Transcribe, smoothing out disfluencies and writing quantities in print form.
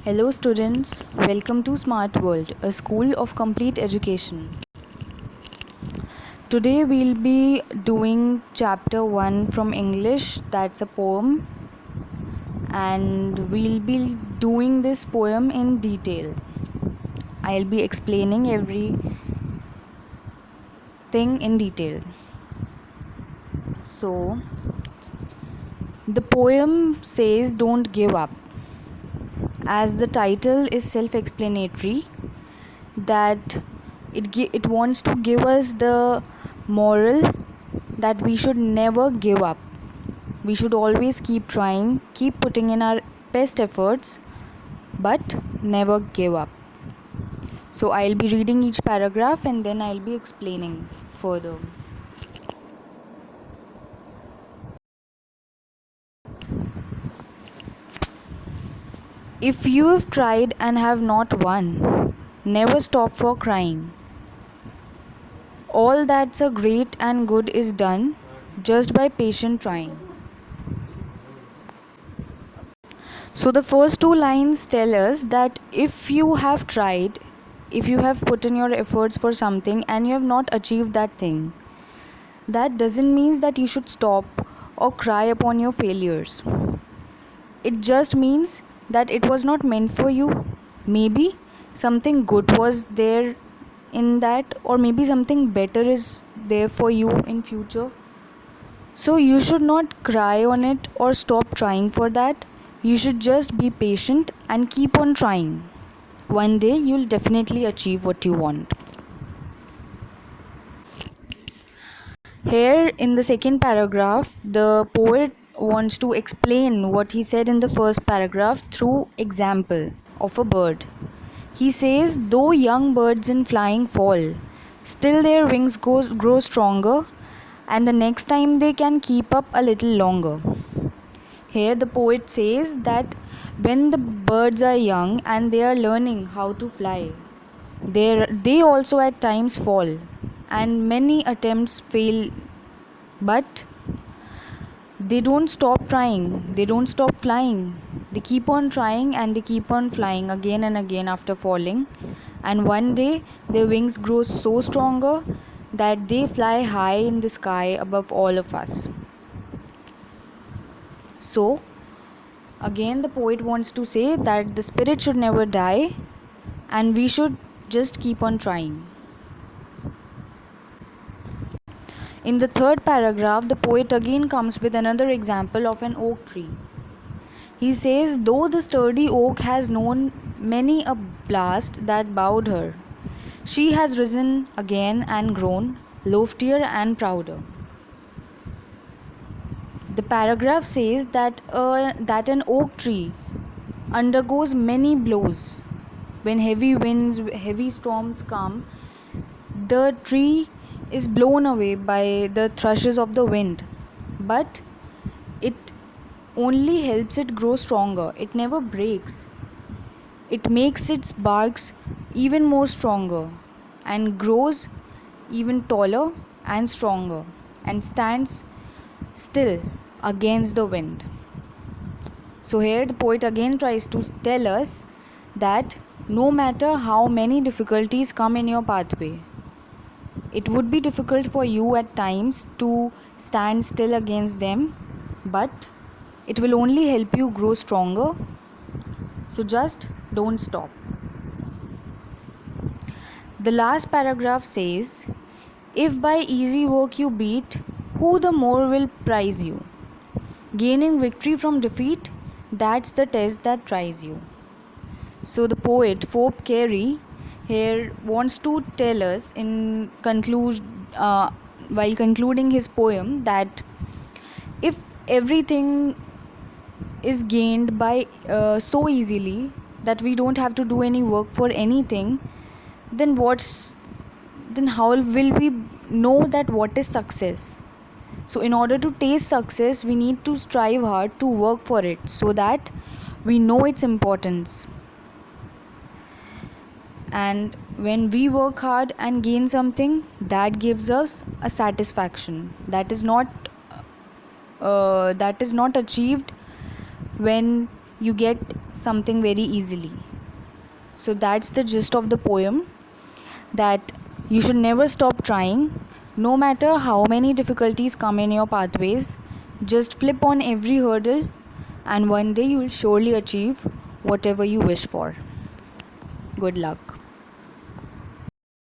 Hello students, welcome to Smart World, a school of complete education. Today we'll be doing chapter 1 from English, that's a poem, and we'll be doing this poem in detail. I'll be explaining everything in detail. So, the poem says don't give up. As the title is self-explanatory, that it wants to give us the moral that we should never give up. We should always keep trying, keep putting in our best efforts, but never give up. So I'll be reading each paragraph and then I'll be explaining further. If you have tried and have not won, never stop for crying. All that's a great and good is done just by patient trying. So the first two lines tell us that if you have tried, if you have put in your efforts for something and you have not achieved that thing, that doesn't mean that you should stop or cry upon your failures. It just means that it was not meant for you. Maybe something good was there in that, or maybe something better is there for you in future. So you should not cry on it or stop trying for that. You should just be patient and keep on trying. One day you'll definitely achieve what you want. Here in the second paragraph, the poet wants to explain what he said in the first paragraph through example of a bird. He says, though young birds in flying fall, still their wings grow stronger, and the next time they can keep up a little longer. Here the poet says that when the birds are young and they are learning how to fly, they also at times fall and many attempts fail, but they don't stop trying, they don't stop flying. They keep on trying and they keep on flying again and again after falling, and one day their wings grow so stronger that they fly high in the sky above all of us. So again the poet wants to say that the spirit should never die and we should just keep on trying. In the third paragraph, the poet again comes with another example of an oak tree. He says, though the sturdy oak has known many a blast that bowed her, she has risen again and grown loftier and prouder. The paragraph says that an oak tree undergoes many blows. When heavy winds, heavy storms come, the tree is blown away by the thrushes of the wind, but it only helps it grow stronger. It never breaks. It makes its barks even more stronger and grows even taller and stronger and stands still against the wind. So here the poet again tries to tell us that no matter how many difficulties come in your pathway, it would be difficult for you at times to stand still against them, but it will only help you grow stronger. So just don't stop. The last paragraph says, if by easy work you beat, who the more will prize you? Gaining victory from defeat, that's the test that tries you. So the poet Fope Carey here wants to tell us while concluding his poem, that if everything is gained by so easily that we don't have to do any work for anything, then how will we know that what is success? So in order to taste success, we need to strive hard to work for it so that we know its importance. And when we work hard and gain something, that gives us a satisfaction that is not achieved when you get something very easily. So that's the gist of the poem, that you should never stop trying, no matter how many difficulties come in your pathways. Just flip on every hurdle, and one day you will surely achieve whatever you wish for. Good luck.